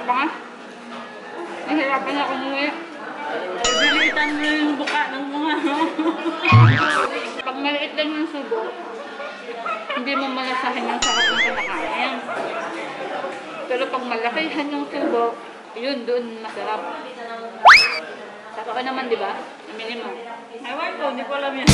pa nga. Nahirapan ako umuwi. Bilitan mo yung buka ng mga Pag maliit lang yung subo, hindi mo malasahin yung sarap ng kinakain. Pero pag malakihan yung subo, yun doon masarap. Saka ka naman, di ba? Aminin mo. Ewan ko, hindi ko alam yan.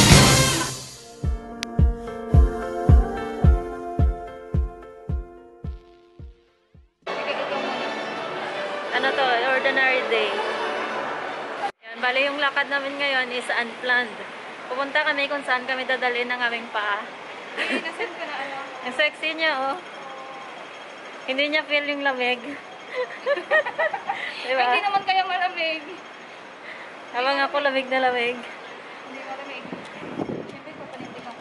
Ano to? Ordinary day. Yan, bali yung lakad namin ngayon is unplanned. Pupunta kami kung saan kami dadalhin ng aming paa. Nasend ko na ano. Ang sexy niya, oh. Hindi niya feel yung lamig. Diba? Hindi naman kaya malamig. Habang ako lamig na lamig. Hindi malamig. Siyempre, papanindig ako.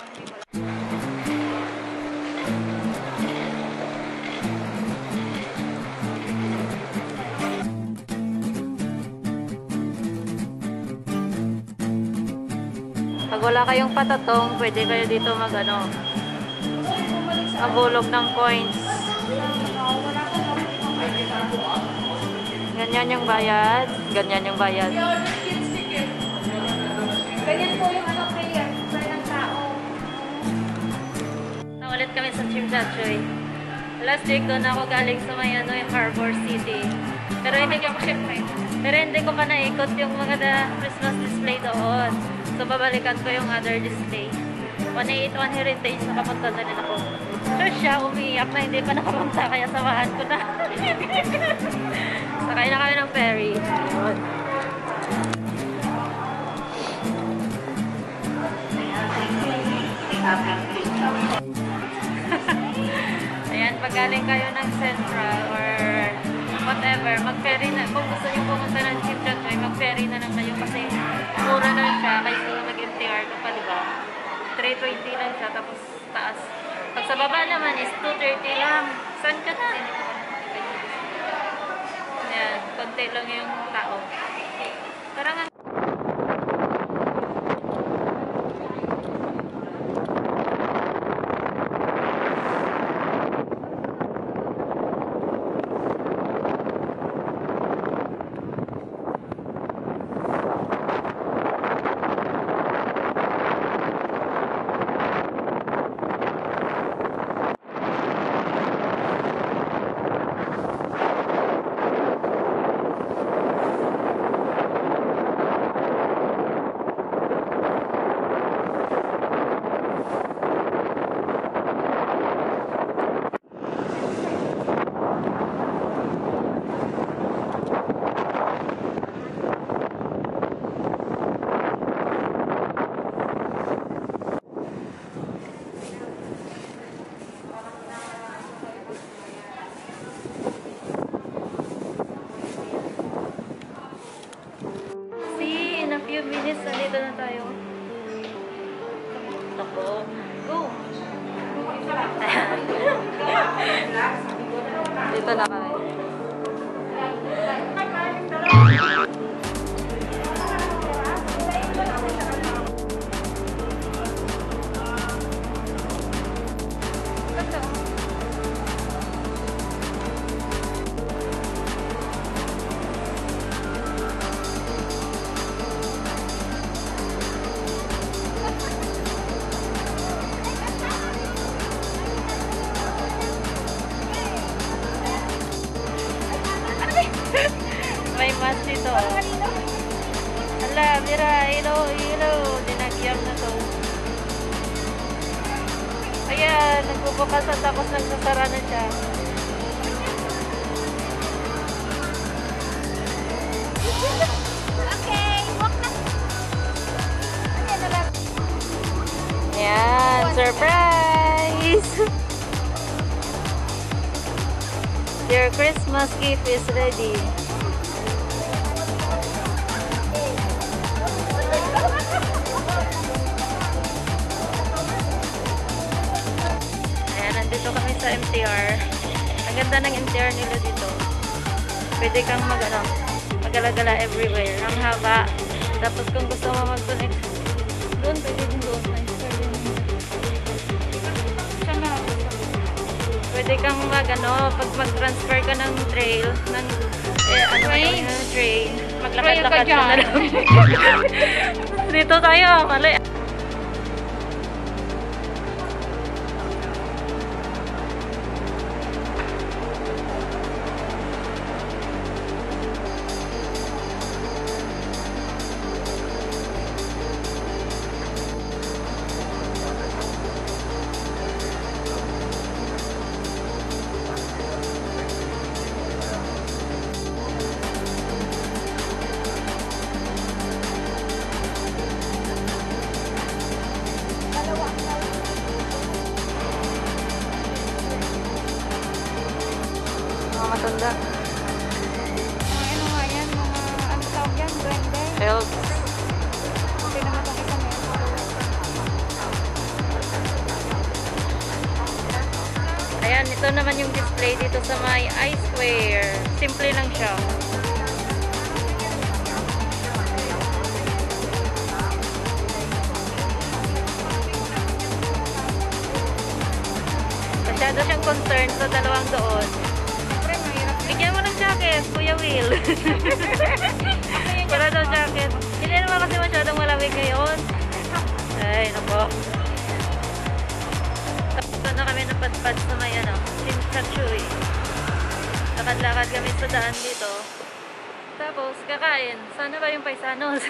Pag wala kayong patatong, pwede kayo dito magulog ng coins. Ganyan yung bayad. Ganyan yung bayad. Ganyan po yung ano prayer ng tao. Naulit kami sa Chimchachoy. Last week doon ako galing sa may yung Harbor City. Pero hindi ko pa naikot yung mga Christmas display doon. So babalikan ko yung other display. 181 Heritage, nakapunta na rin ako. So siya, umiiyak na hindi pa nakapunta, kaya samahan ko na. Sakay na kami ng ferry. Ayan, pag galing kayo ng Central or whatever, mag-ferry na. Kung gusto nyo pumunta ng Chimchachoy, mag-ferry na lang kayo kasi mura na siya kaysa mag-MTR ka pa, diba? 320 lang siya, tapos taas. Pag sa baba naman is 230 lang. Saan ka na? Ayan, konti lang yung tao. Tara nga. Few minutes, nandito na tayo. Ako. Go! Dito na kami. May mas dito. Hala, mira, ilaw. Dinagyam na to. Ayan, nagbubukasan tapos nagsasara na siya. Okay, walk na. Ayan na lang. Ayan, surprise! Your Christmas gift is ready. Ayan, nandito kami sa MTR. Ang ganda ng MTR nila dito. Pwede kang mag-alagala everywhere. Ang haba. Tapos kung gusto mo mag-connect doon, pwede din doon. pwede kang pag mag-transfer ka ng trail, train, maglakad-lakad ka na lang. Dito tayo, mali. Mga matanda. Ano nga yan? Ano tawag yan? Duwende? Help. Hindi naman itong isang yan. Ayan, ito naman yung display dito sa may I-Square. Simple lang siya. Masyado siyang concerned sa dalawang doon. Siyempre, mahirap yun. Bigyan mo ng jacket, Kuya Will. Para daw jacket. Hindi naman kasi masyadong malamig ngayon. Ay, nako. Tapos na kami napadpad sa may Sinsachuy. Lakad-lakad kami sa daan dito. Tapos, kakain. Sana ba yung paisanos?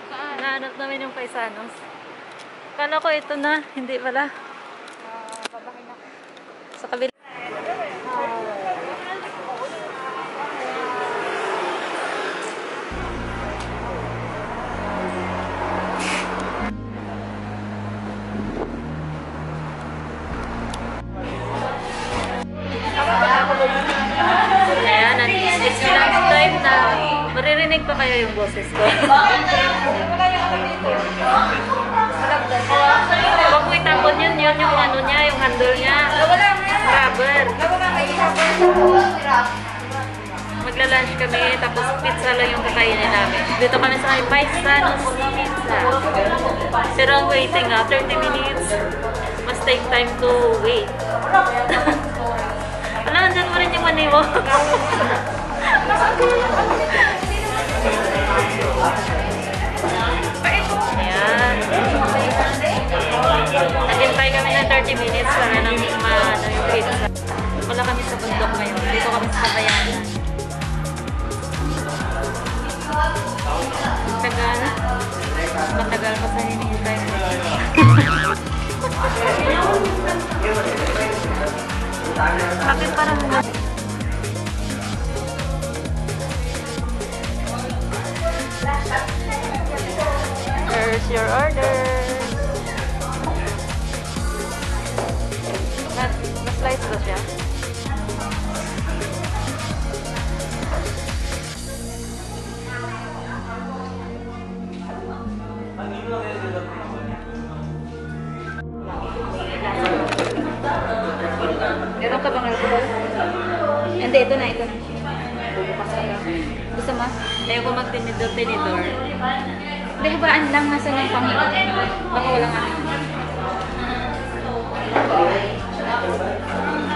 Saan? Nahanap namin yung paisanos. Kala ko ito na. Hindi pala. Babakin ako. Sa kabila. Ayan, it's lunch time na. Maririnig pa kayo yung boses ko. Huwag mo itapon yun yung niya, yung handle niya. Rubber. Magla-lunch kami, tapos pizza lang yung kakainin namin. Dito kami sa may Paisanos Pizza. Pero ang waiting 30 minutes. Must take time to wait. Wala, andyan mo rin yung mani mo. Ayan. Naghintay kami ng 30 minutes para nang yung pizza. Wala kami sa bundok ngayon. Dito kami sa Kabayanan. Tagal. Matagal pa sa hinihintay ko. Bakit parang Here's your order. Na-slice ba siya? Meron ka bang alcohol? Hindi, ito na. Bubukas ka lang. Gusto mo? Ayaw ko magtinidor-tinidor. Hindi, habaan lang. Nasa ng Panginoon. Baka walang ano.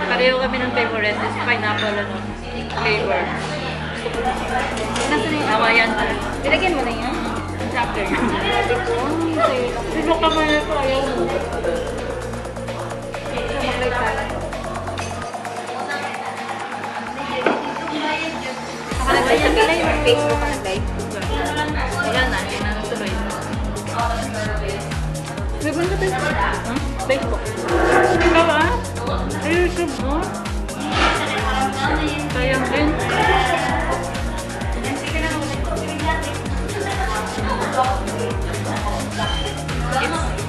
Pareho kami ng favorite. Is pineapple flavor. Nasa na yung Hawaiian. Nilagyan mo na yan? Chapter. Sabi ko, sa'yo lang. Sino ka man ito? Ayaw mo. So, mag-light salad. Nakalagay sa live. Facebook ka nag-live. Wala na. Hindi na natuloy. Ribbon ka Facebook? Facebook. Ikaw YouTube mo? Sayang din.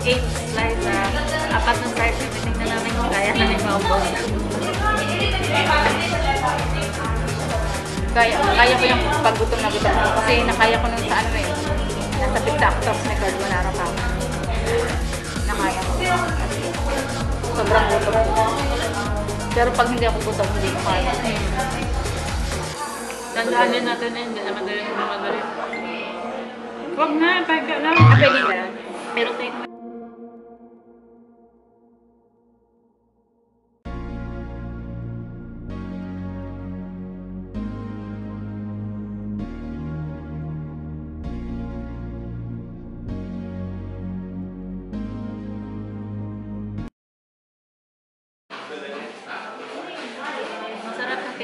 It's 8 slice. Apat na slice. Tingnan namin kung kaya namin maubos. Kaya ko yung paggutom na gutom ko. Kasi nakaya ko nung sa ano eh. Nasa pizza actors ni Carbonara pa. Nakaya ko. Sobrang gutom ko. Pero pag hindi ako gutom, hindi ko kaya. Tandaanin natin na hindi na madali na madali. Huwag na, pagka lang. Pwede ba yan? Pero take mo.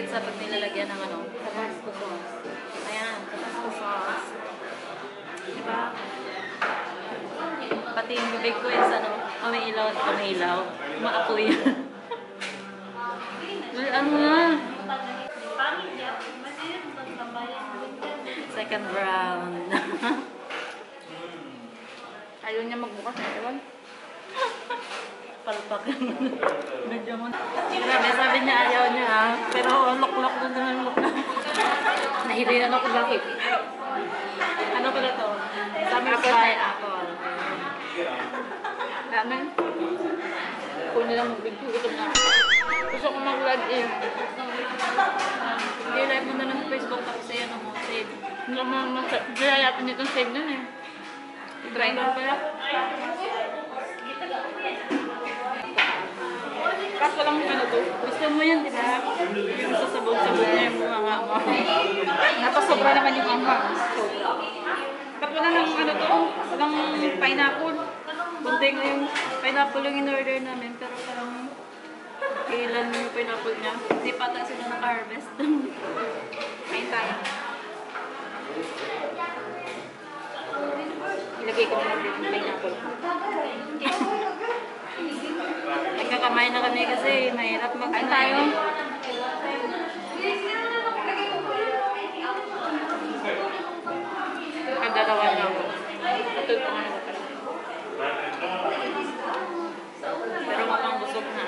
pizza pag nilalagyan ng ano, Tabasco sauce. Ayan, Tabasco sauce. Diba? Pati yung bibig ko is ano, umiilaw at umiilaw. Umaapoy. Ano na? Second round. Ayaw niya magbukas na ewan. Palpak. Medyo mo. Grabe, sabi niya ayaw niya ah. Pero lock-lock na naman lock na. Nahilihan ako bakit? Ano pala to? Summer pie apple. Namin. Kung nilang magbibigyan na. Gusto ko mag-log in. Hindi, live mo na lang sa Facebook tapos sa ano mo, save. Hindi naman masayapin nitong save nun eh. Try Ano pala? Kaso lang ano to. Gusto mo yan, di ba? Yung sasabog-sabog na yung mga mo. Napasobra naman yung anghang. Ba't wala nang ano to? Walang pineapple. Bunti nga yung pineapple yung in-order namin, pero parang ilan yung pineapple niya. Hindi pa tayo sila naka-harvest. Kain tayo. Ilagay ko naman dito yung pineapple. Nagkakamay na kami kasi mahirap Kain tayo. Dalawa lang. Ito ito nga naman pala. Pero mukhang busog na.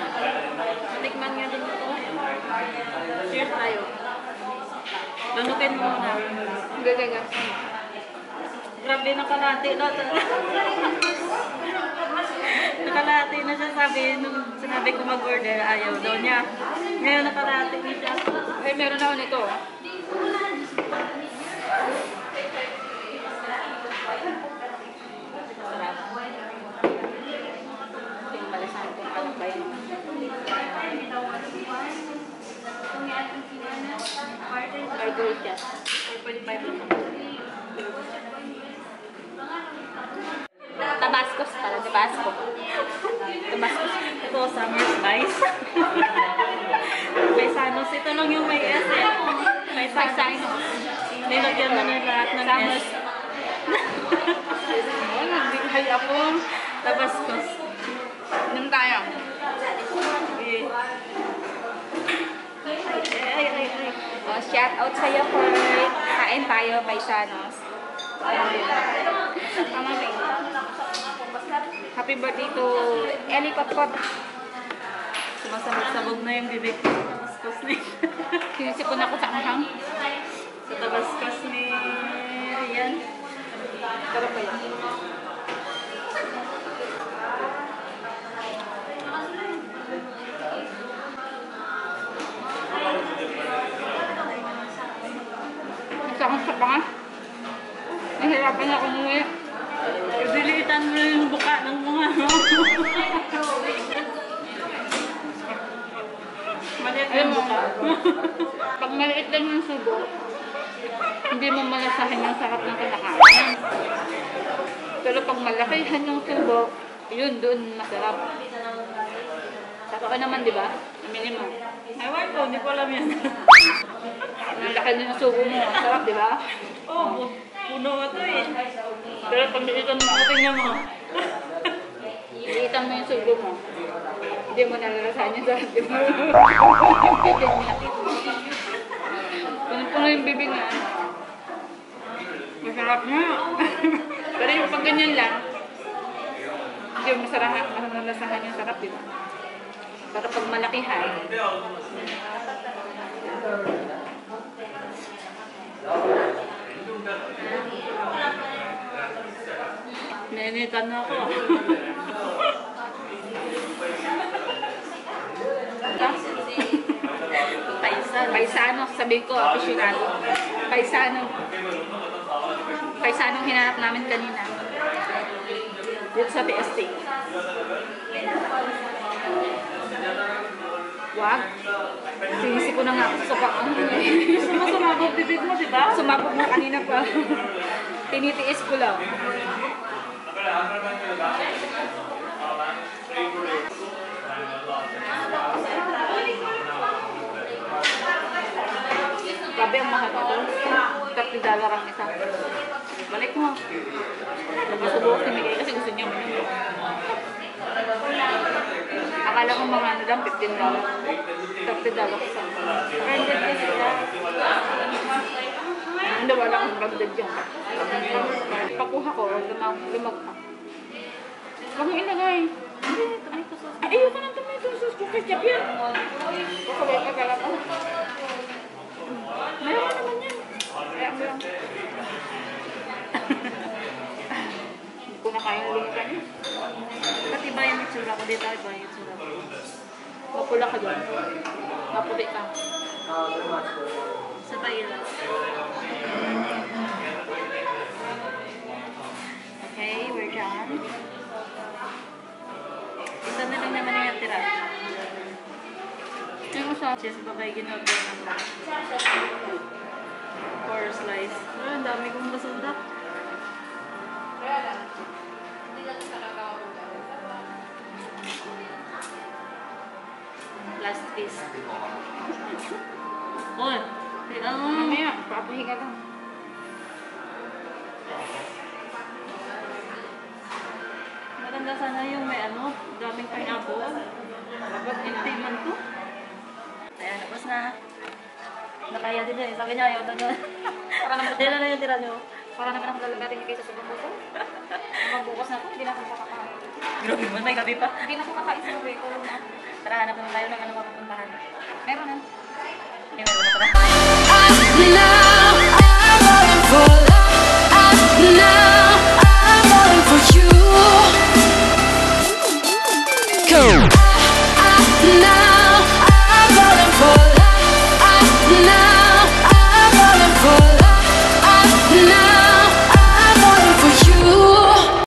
Tikman nga din ito. Cheers tayo. Lanukin mo muna. Gagaga. Grabe nakalati na. Nakalati na siya, sabi nung sinabi ko mag-order, ayaw daw niya. Ngayon nakalati na siya. Ay, meron ako nito. Sarap. Yung malasan kung ano ba yun. Margarita. 4.5 lang. Tabascos pala, Tabasco. Tabasco. Ito, summer spice. Paisanos. Ito lang yung may S eh. Paisanos. Nilagyan na ng lahat ng S. Oh, nagbigay ako. Tabascos. Inom tayo. Okay. Ay. Oh, shout out sa'yo, Kurt. Kain tayo, paisanos. Tama ba yun? Happy birthday to Ellie Kotkot. Sumasabog-sabog na yung bibig ko. Tabascos ni. Sinisipon ako sa anghang. Sa Tabascos ni Rian. Sarap ba yun? Masakit sa panga. Nahirapan ako umuwi. Dilitan mo yung buka ng mga maliit Alam yung mo, buka. pag maliit lang yung subo, hindi mo malasahin yung sarap ng kinakain. Pero pag malakihan yung subo, yun doon masarap. Totoo naman, di ba? Aminin mo. Ewan ko, hindi ko alam yan. Malaki na yung subo mo, ang sarap, di ba? Oo, puno nga to eh. Pero pag nilitan mo, tingnan mo. Nilitan mo yung subo mo. Hindi mo nalalasahan yung sarap, di ba? Puno-puno yung bibig na. Masarap nga. Pero yung pag ganyan lang, hindi mo nalalasahan yung sarap, di ba? Pero pag malakihan, Ninitan na ako. paisano, sabihin ko, aficionado. Paisanong hinanap namin kanina. Dito sa PST. Wag. Sinisip ko na nga ako sa pang. Sumasabog bibig mo, di ba? Sumabog na kanina pa. Tinitiis ko lang. ang mahal ito. $30 ang isa. Balik mo. Nagsubukan si Miguel kasi gusto niya mo. Akala ko mga ano lang, $15. $30 isa. Branded kasi siya. Hindi, wala akong branded yan. Pakuha ko, lumagpak. Huwag mo ilagay. Tomato sauce. Ay, ayoko ng tomato sauce ko. Ketchup yan. Kasabay ka pala ko. Meron naman yan. Kaya mo lang. Hindi ko na kayang lumitan eh. Pati ba yung itsura ko? Dito iba yung itsura ko. Mapula ka doon. Maputi ka. Sa paila. Okay, we're done. Isa na lang naman yung tira. Yung isa. Cheese babay ginagawa ng lang. 4 slice. Ah, ang dami kong basura. Last piece. Oh, Mamaya, papahinga lang. maganda sana yung may ano, daming pineapple. Dapat hindi man to. Ayan, tapos na. Nakaya din yun. Sabi niya, ayaw na doon. Para naman Dila na yung tira niyo. Para naman ako lalagarin niyo kayo sa sobrang buko. Magbukas na ako, hindi na ako makakain. Grabe mo, may gabi pa. Hindi na ako kakain sa buhay ko. Tara, hanap naman tayo ng ano mapupuntahan. Meron na. Anyway, wala pa na. Now